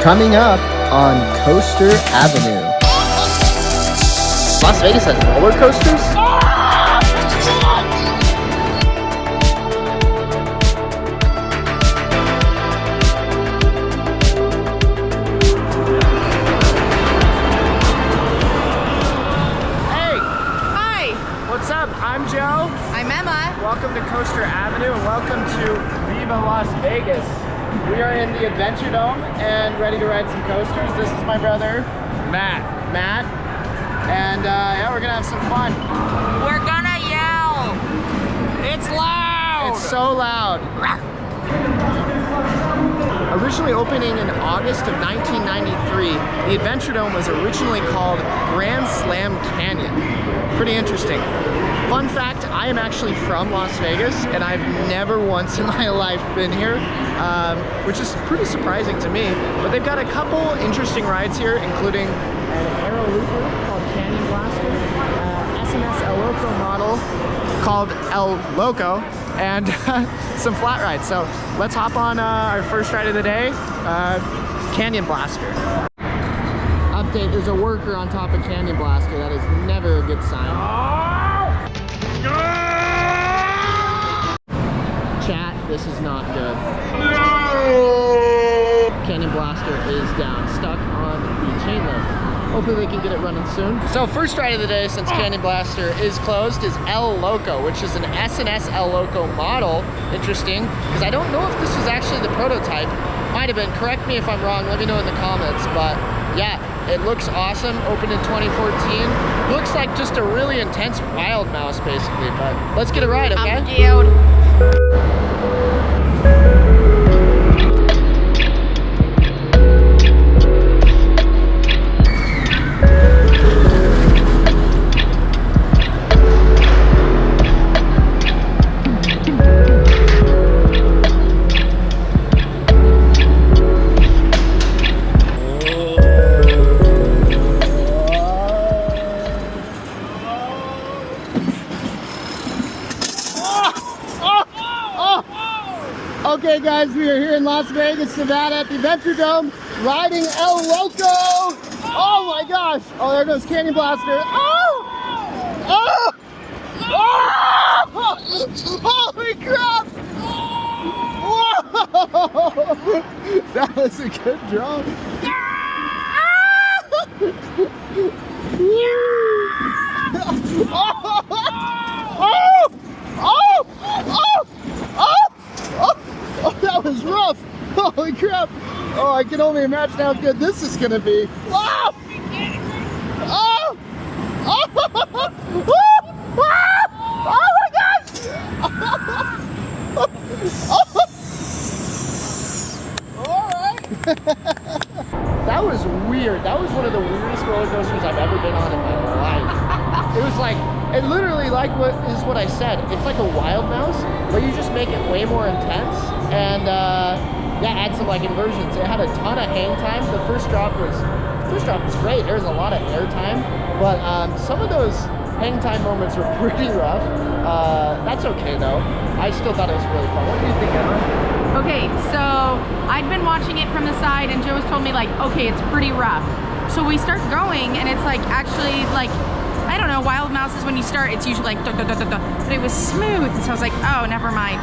Coming up on Coaster Avenue. Las Vegas has roller coasters? Hey! Hi, What's up? I'm Joe. I'm Emma. Welcome to Coaster Avenue and welcome to Viva Las Vegas. We are in the Adventure Dome and ready to ride some coasters. This is my brother, Matt. And yeah, we're gonna have some fun. We're gonna yell. It's loud. It's so loud. Originally opening in August of 1993, the Adventure Dome was originally called Grand Slam Canyon. Pretty interesting. Fun fact, I am actually from Las Vegas and I've never once in my life been here, which is pretty surprising to me. But they've got a couple interesting rides here, including an aero looper called Canyon Blaster, SnS Loco model called El Loco, and some flat rides. So let's hop on our first ride of the day, Canyon Blaster. Update, there's a worker on top of Canyon Blaster. That is never a good sign. Chat, this is not good. Canyon Blaster is down, stuck on the chain lift. Hopefully they can get it running soon. So first ride of the day, since Canyon Blaster is closed, is El Loco, which is an SnS El Loco model. Interesting, because I don't know if this was actually the prototype. Might have been, correct me if I'm wrong, let me know in the comments, but yeah, it looks awesome, opened in 2014. Looks like just a really intense Wild Mouse basically, but let's get a ride, okay? I'm scared. Okay guys, we are here in Las Vegas, Nevada at the Adventure Dome, riding El Loco. Oh my gosh. Oh, there goes Canyon Blaster. Oh! Oh! Oh! Holy crap! Whoa! That was a good drop. Oh, that was rough. Holy crap. Oh, I can only imagine how good this is going to be. Oh! Oh! Oh! Oh my gosh! All right. That was weird. That was one of the weirdest roller coasters I've ever been on in my life. It was like, it literally like what I said. It's like a Wild Mouse, but you just make it way more intense and yeah, add some like inversions. It had a ton of hang time. The first drop was great. There was a lot of air time, but some of those hang time moments were pretty rough. That's okay though. I still thought it was really fun. What do you think, Emma? Okay, so I'd been watching it from the side and Joe's told me like, okay, it's pretty rough. So we start going and it's like actually like, I don't know, Wild Mouse is when you start, it's usually like, duh, duh, duh, duh, duh. But it was smooth. And so I was like, oh, never mind.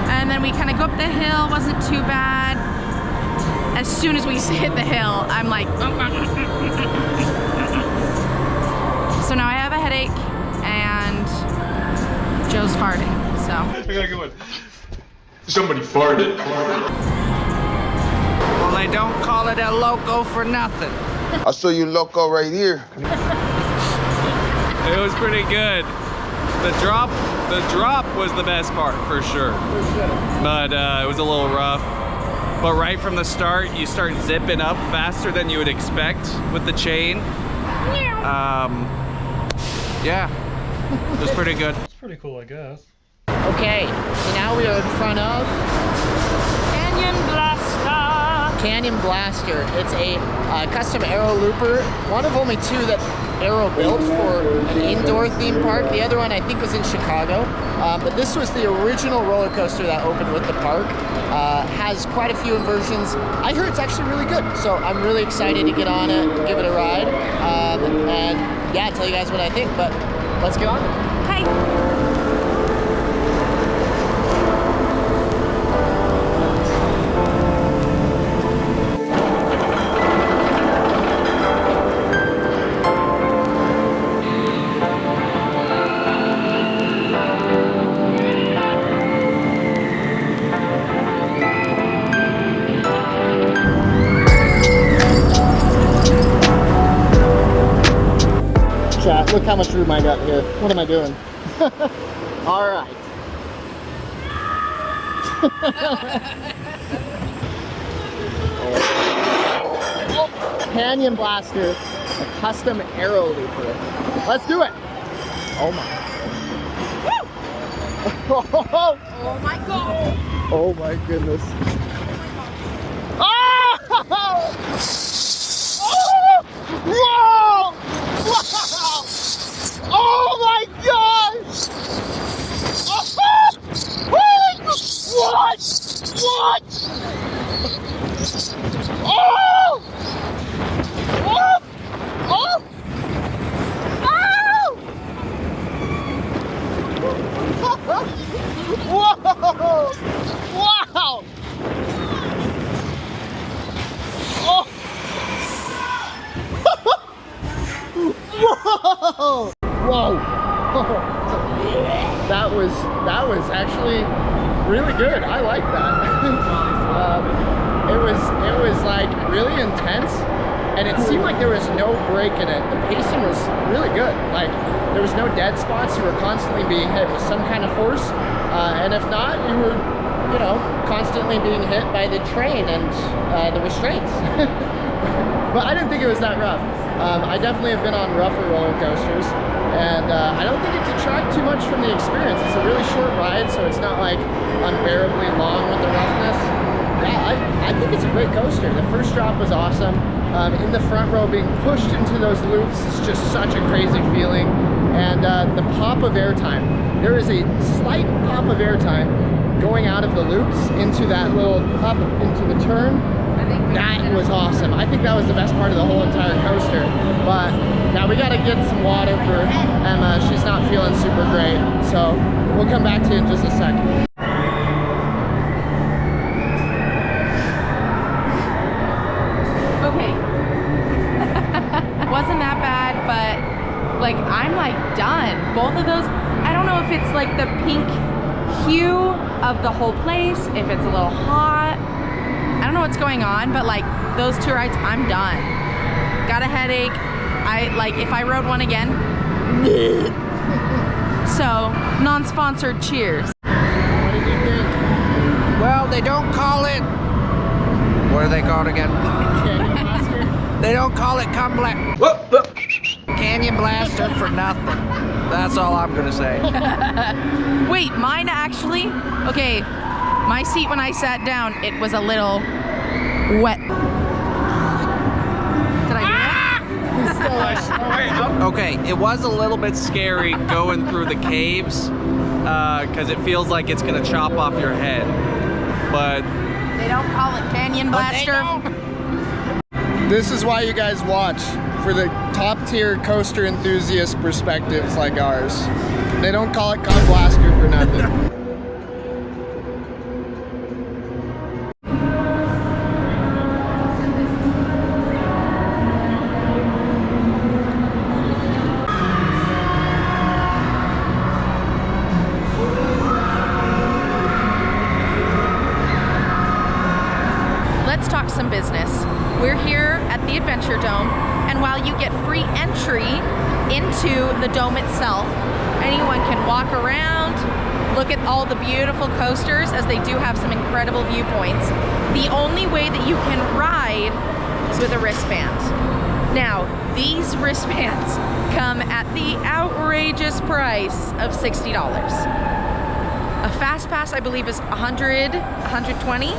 And then we kind of go up the hill, wasn't too bad. As soon as we hit the hill, I'm like, so now I have a headache and Joe's farting, so. I got a good one. Somebody farted. Well, they don't call it a Loco for nothing. I'll show you Loco right here. It was pretty good. The drop was the best part for sure. But it was a little rough. But right from the start, you start zipping up faster than you would expect with the chain. Yeah, it was pretty good. It's pretty cool, I guess. Okay, so now we are in front of Canyon Blaster. Canyon Blaster. It's a custom aero looper, one of only two that Aero built for an indoor theme park. The other one I think was in Chicago, but this was the original roller coaster that opened with the park. Has quite a few inversions. I heard it's actually really good, so I'm really excited to get on it, give it a ride, and yeah, tell you guys what I think, but let's get on it. Okay. Chat, look how much room I got here. What am I doing? All right. Canyon Blaster, a custom aero looper. Let's do it. Oh my. Oh my god. Oh my goodness. Oh! Whoa! Wow! Oh my gosh! What? What? Oh! Oh! Oh! Whoa! Wow! Oh! Whoa! Whoa! That was actually really good. I like that. It was like really intense, and it seemed like there was no break in it. The pacing was really good. Like there was no dead spots. You were constantly being hit with some kind of force, and if not, you were, you know, constantly being hit by the train and the restraints. But I didn't think it was that rough. I definitely have been on rougher roller coasters, and I don't think it detracts too much from the experience. It's a really short ride, so it's not like unbearably long with the roughness. Yeah, I think it's a great coaster. The first drop was awesome. In the front row, being pushed into those loops is just such a crazy feeling. And the pop of airtime. There is a slight pop of airtime going out of the loops into that little up into the turn. That was awesome. I think that was the best part of the whole entire coaster. But now we gotta get some water for Emma. She's not feeling super great. So we'll come back to you in just a second. Okay. Wasn't that bad, but like I'm like done. Both of those, I don't know if it's like the pink hue of the whole place, if it's a little hot. I don't know what's going on, but like those two rides, I'm done. Got a headache. If I rode one again. So, non-sponsored cheers. What did you think? Well, they don't call it. What are they called again? Canyon Blaster? They don't call it Canyon Blaster for nothing. That's all I'm gonna say. Wait, mine actually? Okay, my seat when I sat down, it was a little wet. Did I Okay, it was a little bit scary going through the caves because it feels like it's gonna chop off your head. But They don't call it Canyon Blaster. This is why you guys watch, for the top tier coaster enthusiast perspectives like ours. They don't call it Con Blaster for nothing. Let's talk some business. We're here at the Adventure Dome, and while you get free entry into the dome itself, anyone can walk around, look at all the beautiful coasters, as they do have some incredible viewpoints. The only way that you can ride is with a wristband. Now, these wristbands come at the outrageous price of $60. A fast pass, I believe, is $100, $120.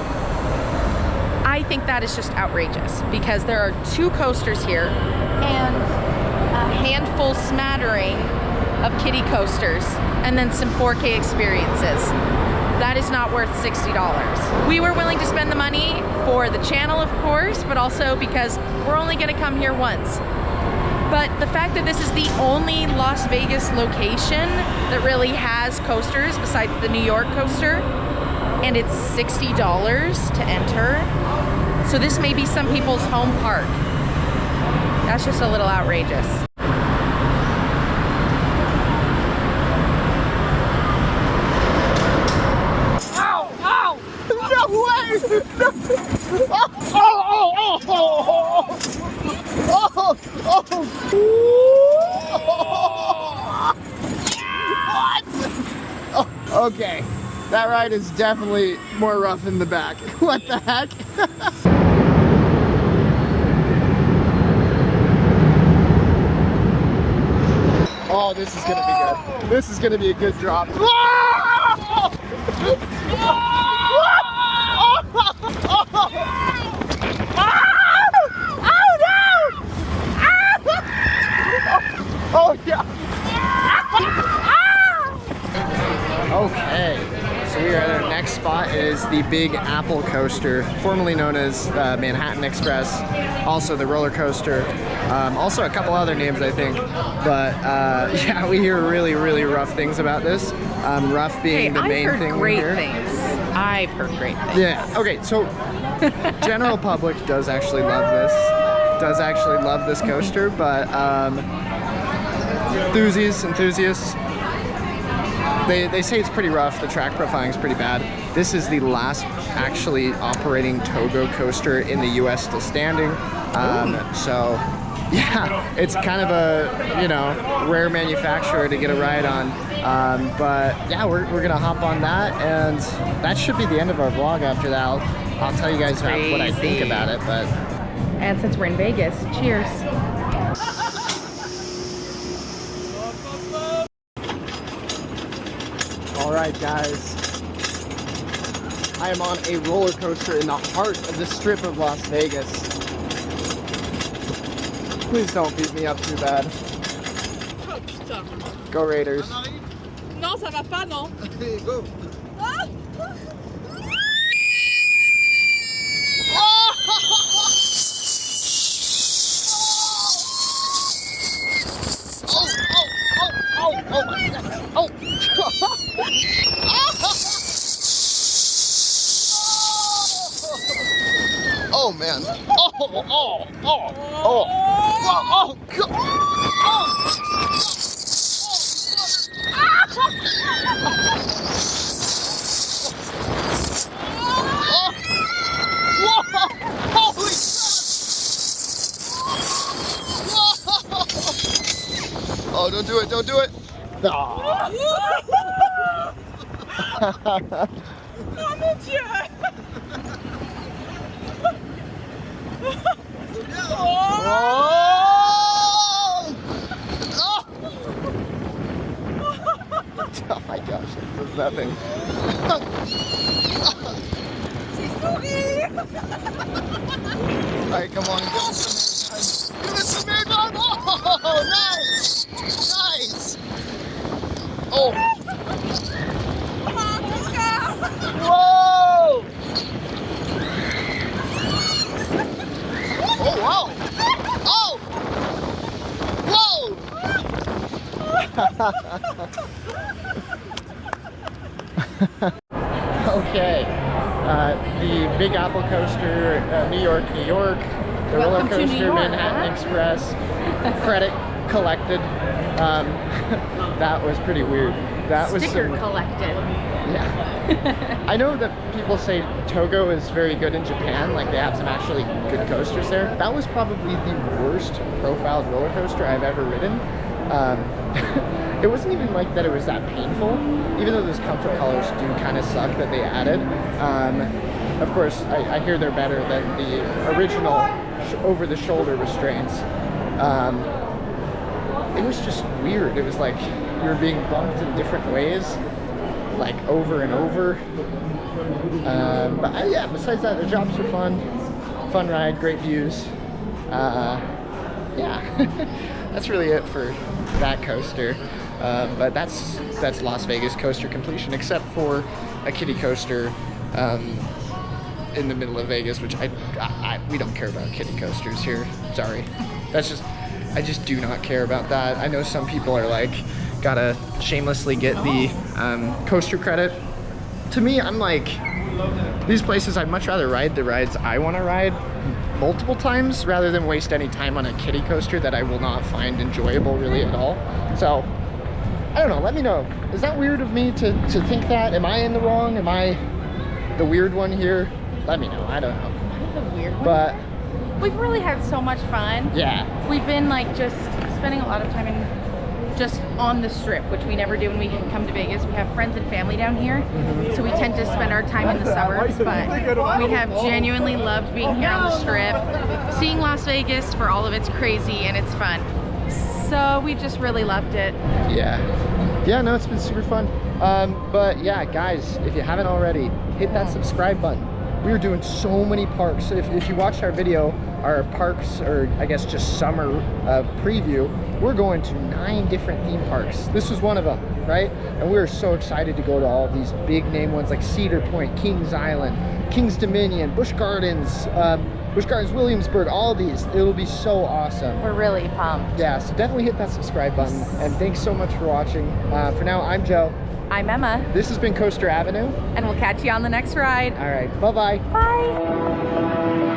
I I think that is just outrageous because there are 2 coasters here and a handful smattering of kiddie coasters and then some 4K experiences. That is not worth $60. We were willing to spend the money for the channel, of course, but also because we're only gonna come here once. But the fact that this is the only Las Vegas location that really has coasters besides the New York coaster, and it's $60 to enter. So this may be some people's home park. That's just a little outrageous. Okay, that ride is definitely more rough in the back. What the heck? Oh, this is gonna be good. This is gonna be a good drop. Oh yeah. Okay, so we are at our next spot. It is the Big Apple coaster, formerly known as Manhattan Express, also the roller coaster, also a couple other names I think, but yeah, we hear really rough things about this. Rough being the main thing here. I've heard great things. Yeah, okay, so general public does actually love this coaster, but enthusiasts, they say it's pretty rough. The track profiling is pretty bad. This is the last actually operating Togo coaster in the US still standing. So yeah, it's kind of a, you know, rare manufacturer to get a ride on. But yeah, we're gonna hop on that, and that should be the end of our vlog. After that, I'll tell you guys what I think about it. But and since we're in Vegas, cheers. all right, guys, I am on a roller coaster in the heart of the strip of Las Vegas. Please don't beat me up too bad. Go Raiders. Non, ça va pas, non. Go. Oh man. Oh, don't do it, don't do it. Ah. Oh mon Dieu. Oh my gosh, this is nothing. Alright, come on, give us some air time. Give us some air time. Oh, nice! Nice! Oh! Whoa! Oh, wow! Oh! Whoa! Okay, the Big Apple coaster, New York, the roller Welcome to New coaster, York, Manhattan Express, credit collected. That was pretty weird. That was Sticker collected. Yeah. I know that people say Togo is very good in Japan, like they have some actually good coasters there. That was probably the worst profiled roller coaster I've ever ridden. It wasn't even like that it was that painful, even though those comfort colors do kind of suck that they added. Of course, I hear they're better than the original over-the-shoulder restraints. It was just weird. It was like you were being bumped in different ways, like over and over. But yeah, besides that, the drops were fun. fun ride, great views. Yeah, that's really it for that coaster. But that's Las Vegas coaster completion, except for a kiddie coaster in the middle of Vegas, which we don't care about kiddie coasters here. Sorry, I just do not care about that. I know some people are like, gotta shamelessly get the coaster credit. To me, I'm like, these places, I'd much rather ride the rides I want to ride multiple times rather than waste any time on a kiddie coaster that I will not find enjoyable really at all. So I don't know, let me know. Is that weird of me to think that? Am I in the wrong? Am I the weird one here? Let me know, I don't know. I'm the weird one. But we've really had so much fun. yeah. We've been like just spending a lot of time just on the strip, which we never do when we come to Vegas. We have friends and family down here, so we tend to spend our time in the suburbs, but we have genuinely loved being here on the strip, seeing Las Vegas for all of its crazy and it's fun. So we just really loved it. Yeah, no, it's been super fun. But yeah, guys, if you haven't already, hit that subscribe button. We are doing so many parks. If you watched our video, our parks, or I guess just summer preview, we're going to 9 different theme parks. This was one of them, right? And we're so excited to go to all of these big name ones like Cedar Point, Kings Island, Kings Dominion, Busch Gardens, Williamsburg, all of these. It'll be so awesome. We're really pumped. Yeah, so definitely hit that subscribe button. And thanks so much for watching. For now, I'm Joe. I'm Emma. This has been Coaster Avenue. And we'll catch you on the next ride. All right, bye-bye. Bye.